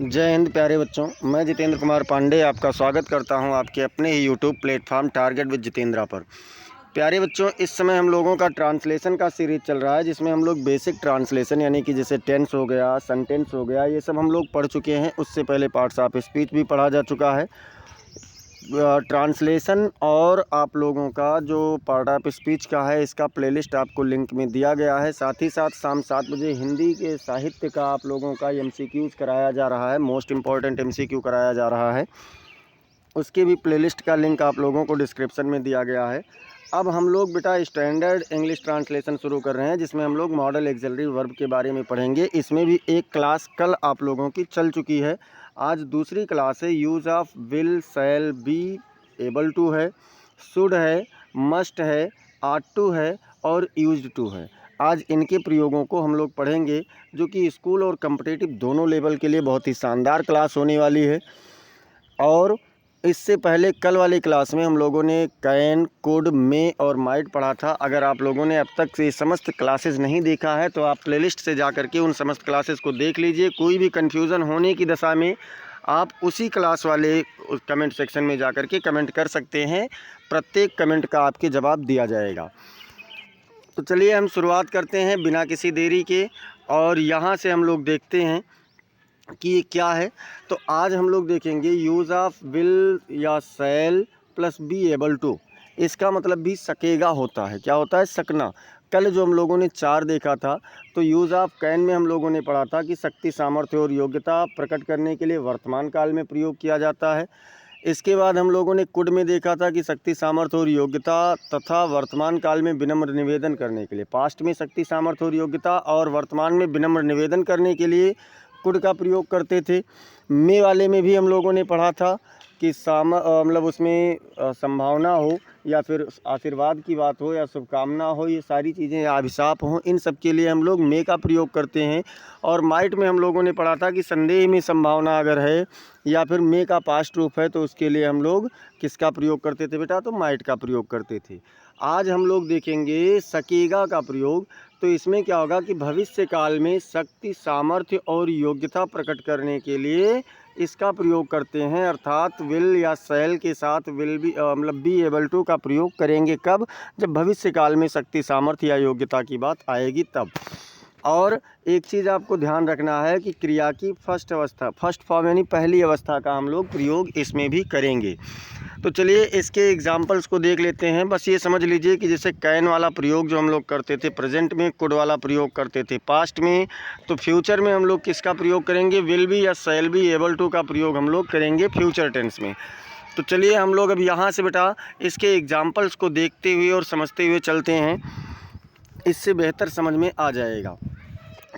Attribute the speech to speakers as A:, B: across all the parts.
A: जय हिंद प्यारे बच्चों, मैं जितेंद्र कुमार पांडे आपका स्वागत करता हूं आपके अपने ही YouTube platform target with Jitendra पर। प्यारे बच्चों, इस समय हम लोगों का ट्रांसलेशन का सीरीज चल रहा है जिसमें हम लोग बेसिक ट्रांसलेशन यानी कि जैसे टेंस हो गया, सेंटेंस हो गया, ये सब हम लोग पढ़ चुके हैं। उससे पहले पार्ट्स ऑफ स्पीच भी पढ़ा जा चुका है। ट्रांसलेशन और आप लोगों का जो पार्ट ऑफ स्पीच का है इसका प्लेलिस्ट आपको लिंक में दिया गया है। साथ ही साथ शाम 7 बजे हिंदी के साहित्य का आप लोगों का MCQs कराया जा रहा है, मोस्ट इम्पॉर्टेंट MCQ कराया जा रहा है। उसके भी प्लेलिस्ट का लिंक आप लोगों को डिस्क्रिप्शन में दिया गया है। अब हम लोग बेटा स्टैंडर्ड इंग्लिश ट्रांसलेशन शुरू कर रहे हैं जिसमें हम लोग मॉडल एक्सिलरी वर्ब के बारे में पढ़ेंगे। इसमें भी एक क्लास कल आप लोगों की चल चुकी है। आज दूसरी क्लास है। Use of will, shall, be, able to है, शुड है, मस्ट है, आट टू है और यूज्ड टू है। आज इनके प्रयोगों को हम लोग पढ़ेंगे जो कि स्कूल और कॉम्पिटिटिव दोनों लेवल के लिए बहुत ही शानदार क्लास होने वाली है। और इससे पहले कल वाली क्लास में हम लोगों ने कैन, कुड, मे और माइट पढ़ा था। अगर आप लोगों ने अब तक ये समस्त क्लासेस नहीं देखा है तो आप प्लेलिस्ट से जा करके उन समस्त क्लासेस को देख लीजिए। कोई भी कन्फ्यूज़न होने की दशा में आप उसी क्लास वाले कमेंट सेक्शन में जा करके कमेंट कर सकते हैं। प्रत्येक कमेंट का आपके जवाब दिया जाएगा। तो चलिए हम शुरुआत करते हैं बिना किसी देरी के। और यहाँ से हम लोग देखते हैं कि ये क्या है। तो आज हम लोग देखेंगे यूज़ ऑफ विल या shall plus be able to. इसका मतलब भी सकेगा होता है। क्या होता है? सकना। कल जो हम लोगों ने 4 देखा था तो यूज़ ऑफ कैन में हम लोगों ने पढ़ा था कि शक्ति, सामर्थ्य और योग्यता प्रकट करने के लिए वर्तमान काल में प्रयोग किया जाता है। इसके बाद हम लोगों ने कुड में देखा था कि शक्ति, सामर्थ्य और योग्यता तथा वर्तमान काल में विनम्र निवेदन करने के लिए, पास्ट में शक्ति, सामर्थ्य और योग्यता और वर्तमान में विनम्र निवेदन करने के लिए कुड का प्रयोग करते थे। मे वाले में भी हम लोगों ने पढ़ा था कि मतलब उसमें संभावना हो या फिर आशीर्वाद की बात हो या शुभकामना हो, ये सारी चीज़ें या अभिशाप हों, इन सब के लिए हम लोग मे का प्रयोग करते हैं। और माइट में हम लोगों ने पढ़ा था कि संदेह में संभावना अगर है या फिर मे का पास्ट रूप है तो उसके लिए हम लोग किसका प्रयोग करते थे बेटा? तो माइट का प्रयोग करते थे। आज हम लोग देखेंगे सकेगा का प्रयोग। तो इसमें क्या होगा कि भविष्य काल में शक्ति, सामर्थ्य और योग्यता प्रकट करने के लिए इसका प्रयोग करते हैं। अर्थात विल या शैल के साथ विल भी मतलब बी एबल टू का प्रयोग करेंगे। कब? जब भविष्य काल में शक्ति, सामर्थ्य या योग्यता की बात आएगी तब। और एक चीज़ आपको ध्यान रखना है कि क्रिया की फर्स्ट अवस्था, फर्स्ट फॉर्म यानी पहली अवस्था का हम लोग प्रयोग इसमें भी करेंगे। तो चलिए इसके एग्जाम्पल्स को देख लेते हैं। बस ये समझ लीजिए कि जैसे कैन वाला प्रयोग जो हम लोग करते थे प्रेजेंट में, कुड वाला प्रयोग करते थे पास्ट में, तो फ्यूचर में हम लोग किसका प्रयोग करेंगे? विल बी या शैल बी एबल टू का प्रयोग हम लोग करेंगे फ्यूचर टेंस में। तो चलिए हम लोग अब यहाँ से बेटा इसके एग्जाम्पल्स को देखते हुए और समझते हुए चलते हैं, इससे बेहतर समझ में आ जाएगा।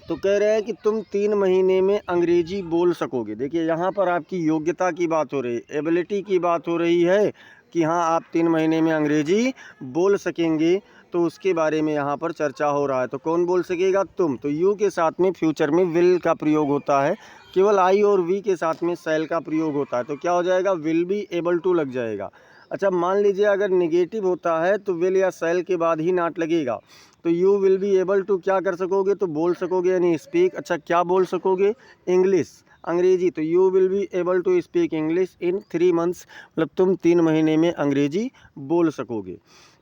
A: तो कह रहे हैं कि तुम 3 महीने में अंग्रेजी बोल सकोगे। देखिए यहाँ पर आपकी योग्यता की बात हो रही है, एबिलिटी की बात हो रही है कि हाँ आप 3 महीने में अंग्रेजी बोल सकेंगे। तो उसके बारे में यहाँ पर चर्चा हो रहा है। तो कौन बोल सकेगा? तुम। तो यू के साथ में फ्यूचर में विल का प्रयोग होता है, केवल आई और वी के साथ में शैल का प्रयोग होता है। तो क्या हो जाएगा? विल बी एबल टू लग जाएगा। अच्छा मान लीजिए अगर निगेटिव होता है तो विल या शैल के बाद ही नॉट लगेगा। तो you will be able to क्या कर सकोगे? तो बोल सकोगे यानी स्पीक। अच्छा क्या बोल सकोगे? इंग्लिश, अंग्रेजी। तो you will be able to speak English in 3 months, मतलब तुम 3 महीने में अंग्रेजी बोल सकोगे।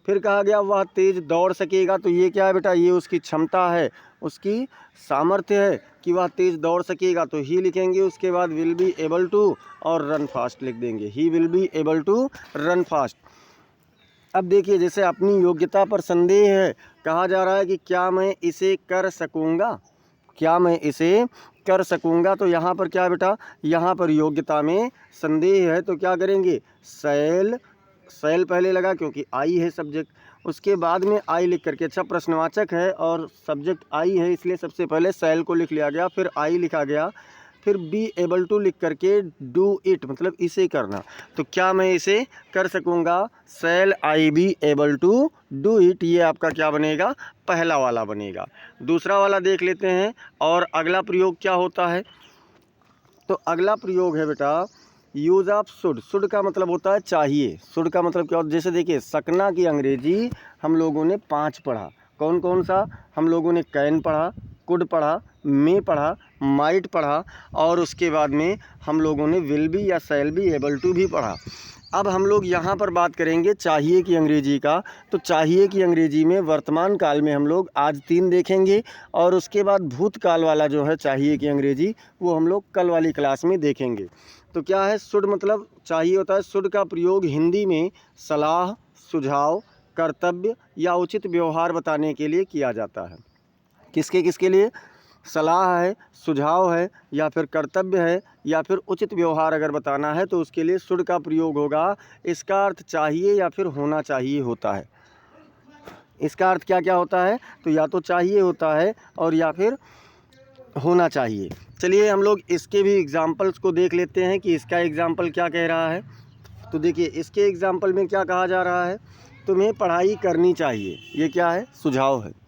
A: फिर कहा गया वह तेज़ दौड़ सकेगा। तो ये क्या है बेटा? ये उसकी क्षमता है, उसकी सामर्थ्य है कि वह तेज़ दौड़ सकेगा। तो ही लिखेंगे, उसके बाद विल बी एबल टू और रन फास्ट लिख देंगे। He will be able to run fast. अब देखिए जैसे अपनी योग्यता पर संदेह है, कहा जा रहा है कि क्या मैं इसे कर सकूँगा? क्या मैं इसे कर सकूँगा? तो यहाँ पर क्या है बेटा? यहाँ पर योग्यता में संदेह है तो क्या करेंगे? शैल, शैल पहले लगा क्योंकि आई है सब्जेक्ट, उसके बाद में आई लिख करके, अच्छा प्रश्नवाचक है और सब्जेक्ट आई है इसलिए सबसे पहले शैल को लिख लिया गया, फिर आई लिखा गया, फिर बी एबल टू लिख करके डू इट मतलब इसे करना। तो क्या मैं इसे कर सकूँगा? Shall I be able to do it, ये आपका क्या बनेगा? पहला वाला बनेगा। दूसरा वाला देख लेते हैं। और अगला प्रयोग क्या होता है? तो अगला प्रयोग है बेटा यूज़ ऑफ शुड। शुड का मतलब होता है चाहिए। शुड का मतलब क्या होता है? जैसे देखिए सकना की अंग्रेजी हम लोगों ने 5 पढ़ा। कौन कौन सा? हम लोगों ने कैन पढ़ा, कुड पढ़ा, मे पढ़ा, माइट पढ़ा और उसके बाद में हम लोगों ने विल बी या शैल बी, एबल टू भी पढ़ा। अब हम लोग यहाँ पर बात करेंगे चाहिए की अंग्रेजी का। तो चाहिए की अंग्रेजी में वर्तमान काल में हम लोग आज 3 देखेंगे और उसके बाद भूतकाल वाला जो है चाहिए की अंग्रेजी वो हम लोग कल वाली क्लास में देखेंगे। तो क्या है, शुड मतलब चाहिए होता है। शुड का प्रयोग हिंदी में सलाह, सुझाव, कर्तव्य या उचित व्यवहार बताने के लिए किया जाता है। किसके किसके लिए? सलाह है, सुझाव है या फिर कर्तव्य है या फिर उचित व्यवहार अगर बताना है तो उसके लिए शुड का प्रयोग होगा। इसका अर्थ चाहिए या फिर होना चाहिए होता है। इसका अर्थ क्या क्या होता है? तो या तो चाहिए होता है और या फिर होना चाहिए। चलिए हम लोग इसके भी एग्जाम्पल्स को देख लेते हैं कि इसका एग्जाम्पल क्या कह रहा है। तो देखिए इसके एग्जाम्पल में क्या कहा जा रहा है, तुम्हें पढ़ाई करनी चाहिए। ये क्या है? सुझाव है।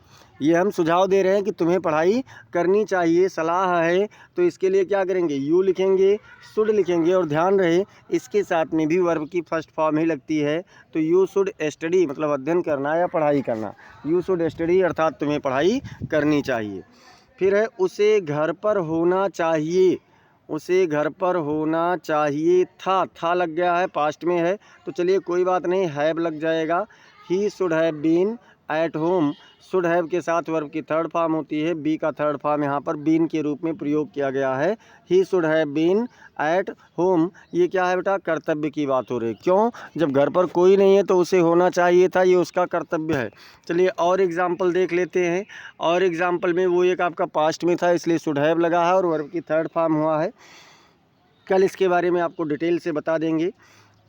A: ये हम सुझाव दे रहे हैं कि तुम्हें पढ़ाई करनी चाहिए, सलाह है। तो इसके लिए क्या करेंगे? यू लिखेंगे, शुड लिखेंगे और ध्यान रहे इसके साथ में भी वर्ब की फर्स्ट फॉर्म ही लगती है। तो यू शुड स्टडी मतलब अध्ययन करना या पढ़ाई करना। यू शुड स्टडी अर्थात तुम्हें पढ़ाई करनी चाहिए। फिर है उसे घर पर होना चाहिए। उसे घर पर होना चाहिए था लग गया है, पास्ट में है तो चलिए कोई बात नहीं, हैव लग जाएगा। He should have been at home. Should have के साथ वर्ब की थर्ड फॉर्म होती है, बी का थर्ड फॉर्म यहाँ पर बीन के रूप में प्रयोग किया गया है। He should have been at home. ये क्या है बेटा? कर्तव्य की बात हो रही। क्यों? जब घर पर कोई नहीं है तो उसे होना चाहिए था, ये उसका कर्तव्य है। चलिए और एग्जाम्पल देख लेते हैं। और एग्जाम्पल में वो एक आपका पास्ट में था इसलिए शुड हैव लगा है और वर्ब की थर्ड फॉर्म हुआ है। कल इसके बारे में आपको डिटेल से बता देंगे।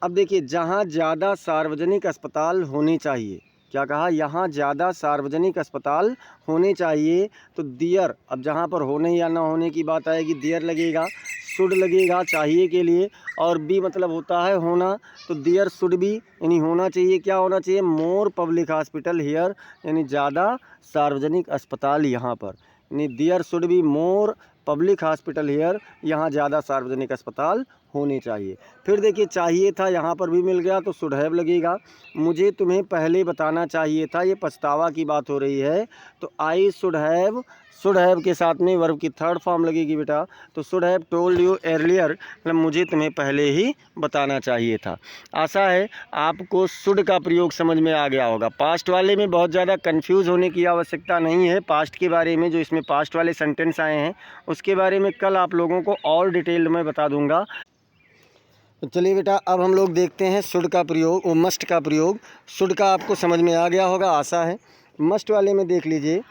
A: अब देखिए जहाँ ज़्यादा सार्वजनिक अस्पताल होने चाहिए, क्या कहा? यहाँ ज़्यादा सार्वजनिक अस्पताल होने चाहिए। तो दियर, अब जहाँ पर होने या ना होने की बात आएगी दियर लगेगा, शुड लगेगा चाहिए के लिए और बी मतलब होता है होना। तो दियर शुड बी यानी होना चाहिए। क्या होना चाहिए? मोर पब्लिक हॉस्पिटल हियर यानी ज़्यादा सार्वजनिक अस्पताल यहाँ पर, यानी there should be more public hospital here, यहाँ ज़्यादा सार्वजनिक अस्पताल होने चाहिए। फिर देखिए चाहिए था यहाँ पर भी मिल गया तो शुड हैव लगेगा। मुझे तुम्हें पहले बताना चाहिए था, ये पछतावा की बात हो रही है। तो आई शुड हैव के साथ में वर्ब की थर्ड फॉर्म लगेगी बेटा। तो should have told you earlier मतलब मुझे तुम्हें पहले ही बताना चाहिए था। आशा है आपको शुड का प्रयोग समझ में आ गया होगा। पास्ट वाले में बहुत ज़्यादा कंफ्यूज होने की आवश्यकता नहीं है। पास्ट के बारे में जो इसमें पास्ट वाले सेंटेंस आए हैं उसके बारे में कल आप लोगों को और डिटेल में बता दूंगा। तो चलिए बेटा अब हम लोग देखते हैं शुड का प्रयोग, मस्ट का प्रयोग। शुड का आपको समझ में आ गया होगा आशा है। मस्ट वाले में देख लीजिए,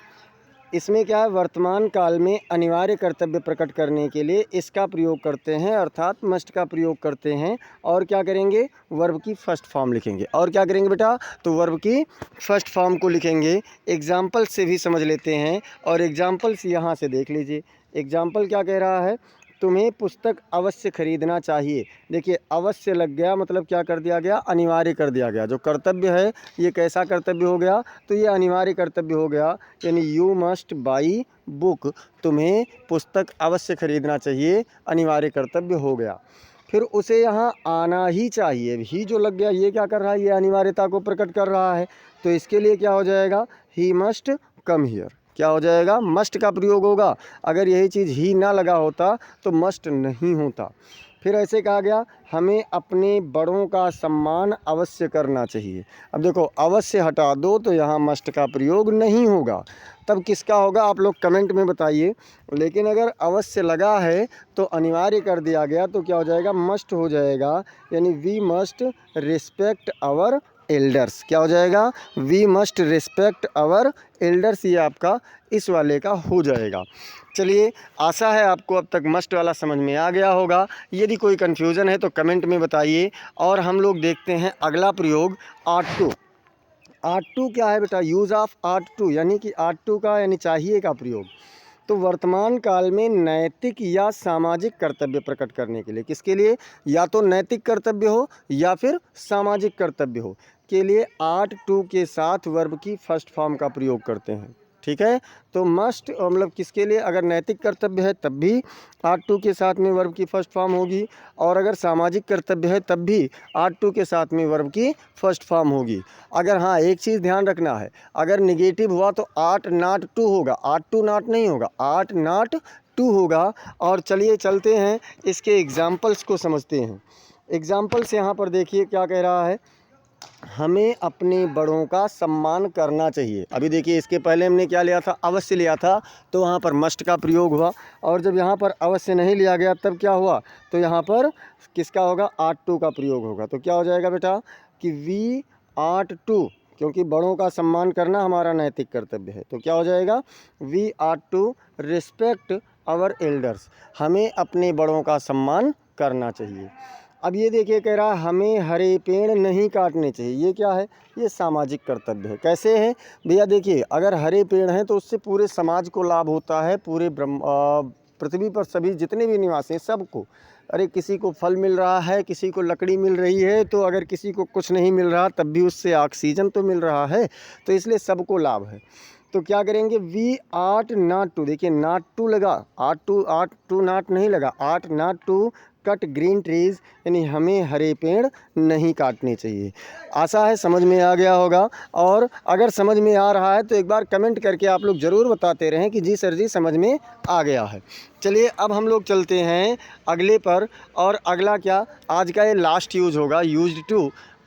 A: इसमें क्या है? वर्तमान काल में अनिवार्य कर्तव्य प्रकट करने के लिए इसका प्रयोग करते हैं अर्थात मस्ट का प्रयोग करते हैं। और क्या करेंगे? वर्ब की फर्स्ट फॉर्म लिखेंगे। और क्या करेंगे बेटा? तो वर्ब की फर्स्ट फॉर्म को लिखेंगे। एग्जाम्पल से भी समझ लेते हैं और एग्जाम्पल्स यहाँ से देख लीजिए। एग्जाम्पल क्या कह रहा है? तुम्हें पुस्तक अवश्य खरीदना चाहिए। देखिए अवश्य लग गया मतलब क्या कर दिया गया? अनिवार्य कर दिया गया। जो कर्तव्य है ये कैसा कर्तव्य हो गया? तो ये अनिवार्य कर्तव्य हो गया, यानी यू मस्ट बाई बुक। तुम्हें पुस्तक अवश्य खरीदना चाहिए, अनिवार्य कर्तव्य हो गया। फिर उसे यहाँ आना ही चाहिए, ही जो लग गया ये क्या कर रहा है? ये अनिवार्यता को प्रकट कर रहा है। तो इसके लिए क्या हो जाएगा? He must come here. क्या हो जाएगा? मस्ट का प्रयोग होगा। अगर यही चीज़ ही ना लगा होता तो मस्ट नहीं होता। फिर ऐसे कहा गया हमें अपने बड़ों का सम्मान अवश्य करना चाहिए। अब देखो अवश्य हटा दो तो यहाँ मस्ट का प्रयोग नहीं होगा, तब किसका होगा? आप लोग कमेंट में बताइए। लेकिन अगर अवश्य लगा है तो अनिवार्य कर दिया गया तो क्या हो जाएगा? मस्ट हो जाएगा, यानी we must respect our elders. क्या हो जाएगा? We must respect our elders. ये आपका इस वाले का हो जाएगा। चलिए आशा है आपको अब तक मस्ट वाला समझ में आ गया होगा। यदि कोई कन्फ्यूज़न है तो कमेंट में बताइए। और हम लोग देखते हैं अगला प्रयोग आट टू। आट टू क्या है बेटा? यूज़ ऑफ आट टू यानी कि आट टू का यानी चाहिए का प्रयोग। तो वर्तमान काल में नैतिक या सामाजिक कर्तव्य प्रकट करने के लिए, किसके लिए? या तो नैतिक कर्तव्य हो या फिर सामाजिक कर्तव्य हो के लिए आट टू के साथ वर्ब की फर्स्ट फॉर्म का प्रयोग करते हैं। ठीक है। तो मस्ट मतलब किसके लिए, अगर नैतिक कर्तव्य है तब भी आर्ट टू के साथ में वर्ब की फर्स्ट फॉर्म होगी, और अगर सामाजिक कर्तव्य है तब भी आर्ट टू के साथ में वर्ब की फर्स्ट फॉर्म होगी। अगर हाँ एक चीज़ ध्यान रखना है, अगर निगेटिव हुआ तो आर्ट नॉट टू होगा, आर्ट टू नॉट नहीं होगा, आर्ट नॉट टू होगा। और चलिए चलते हैं इसके एग्जाम्पल्स को समझते हैं। एग्जाम्पल्स यहाँ पर देखिए क्या कह रहा है, हमें अपने बड़ों का सम्मान करना चाहिए। अभी देखिए इसके पहले हमने क्या लिया था, अवश्य लिया था, तो वहाँ पर मस्ट का प्रयोग हुआ, और जब यहाँ पर अवश्य नहीं लिया गया तब क्या हुआ, तो यहाँ पर किसका होगा, आर्ट टू का प्रयोग होगा। तो क्या हो जाएगा बेटा कि वी आर्ट टू, क्योंकि बड़ों का सम्मान करना हमारा नैतिक कर्तव्य है, तो क्या हो जाएगा, we ought to respect our elders, हमें अपने बड़ों का सम्मान करना चाहिए। अब ये देखिए कह रहा है हमें हरे पेड़ नहीं काटने चाहिए, ये क्या है, ये सामाजिक कर्तव्य है। कैसे है भैया, देखिए अगर हरे पेड़ हैं तो उससे पूरे समाज को लाभ होता है, पूरे पृथ्वी पर सभी जितने भी निवासी हैं सबको, अरे किसी को फल मिल रहा है, किसी को लकड़ी मिल रही है, तो अगर किसी को कुछ नहीं मिल रहा तब भी उससे ऑक्सीजन तो मिल रहा है, तो इसलिए सबको लाभ है। तो क्या करेंगे, वी आर्ट नॉट टू, देखिए नॉट टू लगा, आर्ट टू नॉट नहीं लगा, ought not to cut green trees, यानी हमें हरे पेड़ नहीं काटने चाहिए। आशा है समझ में आ गया होगा, और अगर समझ में आ रहा है तो एक बार कमेंट करके आप लोग ज़रूर बताते रहें कि जी सर जी समझ में आ गया है। चलिए अब हम लोग चलते हैं अगले पर, और अगला क्या, आज का ये लास्ट यूज होगा,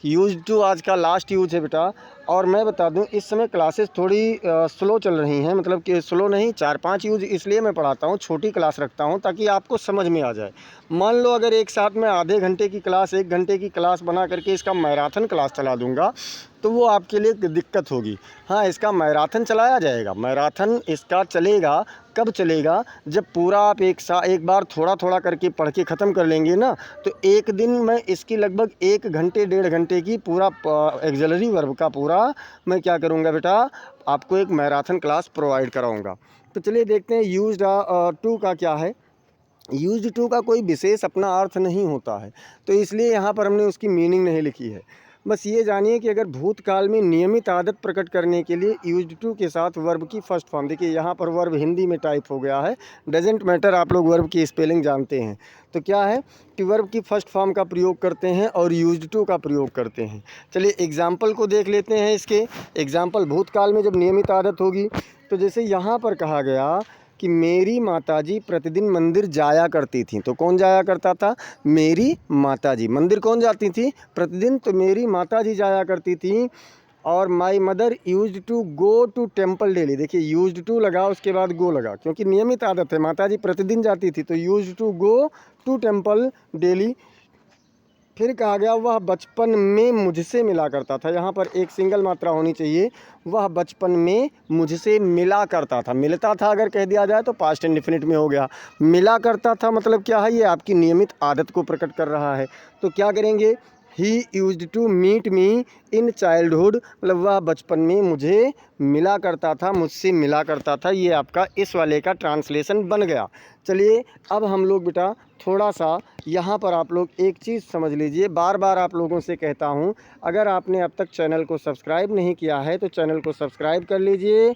A: यूज्ड टू आज का लास्ट यूज है बेटा। और मैं बता दूं इस समय क्लासेस थोड़ी स्लो चल रही हैं, मतलब कि स्लो नहीं, 4-5 यूज इसलिए मैं पढ़ाता हूं, छोटी क्लास रखता हूं ताकि आपको समझ में आ जाए। मान लो अगर एक साथ में आधे घंटे की क्लास, 1 घंटे की क्लास बना करके इसका मैराथन क्लास चला दूंगा तो वो आपके लिए दिक्कत होगी। हाँ इसका मैराथन चलाया जाएगा, मैराथन इसका चलेगा, कब चलेगा, जब पूरा आप एक बार थोड़ा थोड़ा करके पढ़ के ख़त्म कर लेंगे ना, तो एक दिन मैं इसकी लगभग 1 घंटे 1.5 घंटे की पूरा एक्सिलरी वर्ब का पूरा मैं क्या करूँगा बेटा, आपको एक मैराथन क्लास प्रोवाइड कराऊँगा। तो चलिए देखते हैं यूज्ड टू का क्या है। यूज्ड टू का कोई विशेष अपना अर्थ नहीं होता है, तो इसलिए यहाँ पर हमने उसकी मीनिंग नहीं लिखी है। बस ये जानिए कि अगर भूतकाल में नियमित आदत प्रकट करने के लिए यूज्ड टू के साथ वर्ब की फर्स्ट फॉर्म, देखिए यहाँ पर वर्ब हिंदी में टाइप हो गया है, डजेंट मैटर, आप लोग वर्ब की स्पेलिंग जानते हैं। तो क्या है कि वर्ब की फर्स्ट फॉर्म का प्रयोग करते हैं और यूज्ड टू का प्रयोग करते हैं। चलिए एग्जाम्पल को देख लेते हैं इसके। एग्जाम्पल भूतकाल में जब नियमित आदत होगी, तो जैसे यहाँ पर कहा गया कि मेरी माताजी प्रतिदिन मंदिर जाया करती थी, तो कौन जाया करता था, मेरी माताजी। मंदिर कौन जाती थी, प्रतिदिन, तो मेरी माताजी जाया करती थी। और my mother used to go to temple daily, देखिए यूज्ड टू लगा उसके बाद गो लगा, क्योंकि नियमित आदत है, माताजी प्रतिदिन जाती थी, तो used to go to temple daily. फिर कहा गया वह बचपन में मुझसे मिला करता था, यहाँ पर एक सिंगल मात्रा होनी चाहिए, वह बचपन में मुझसे मिला करता था। मिलता था अगर कह दिया जाए तो पास्ट इंडेफिनिट में हो गया, मिला करता था मतलब क्या है, ये आपकी नियमित आदत को प्रकट कर रहा है। तो क्या करेंगे, he used to meet me in childhood, मतलब वह बचपन में मुझे मिला करता था, मुझसे मिला करता था। ये आपका इस वाले का ट्रांसलेशन बन गया। चलिए अब हम लोग बेटा थोड़ा सा यहाँ पर आप लोग एक चीज़ समझ लीजिए, बार बार आप लोगों से कहता हूँ, अगर आपने अब तक चैनल को सब्सक्राइब नहीं किया है तो चैनल को सब्सक्राइब कर लीजिए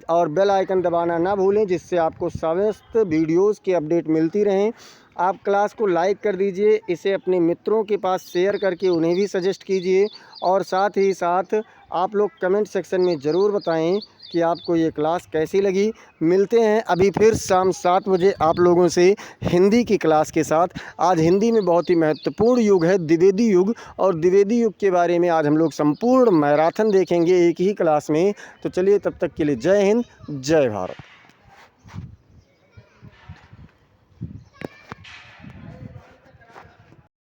A: और बेल आइकन दबाना ना भूलें, जिससे आपको समस्त वीडियोज़ की अपडेट मिलती रहें। आप क्लास को लाइक कर दीजिए, इसे अपने मित्रों के पास शेयर करके उन्हें भी सजेस्ट कीजिए, और साथ ही साथ आप लोग कमेंट सेक्शन में ज़रूर बताएं कि आपको ये क्लास कैसी लगी। मिलते हैं अभी फिर शाम 7 बजे आप लोगों से हिंदी की क्लास के साथ। आज हिंदी में बहुत ही महत्वपूर्ण युग है द्विवेदी युग, और द्विवेदी युग के बारे में आज हम लोग संपूर्ण मैराथन देखेंगे एक ही क्लास में। तो चलिए तब तक के लिए जय हिंद, जय भारत।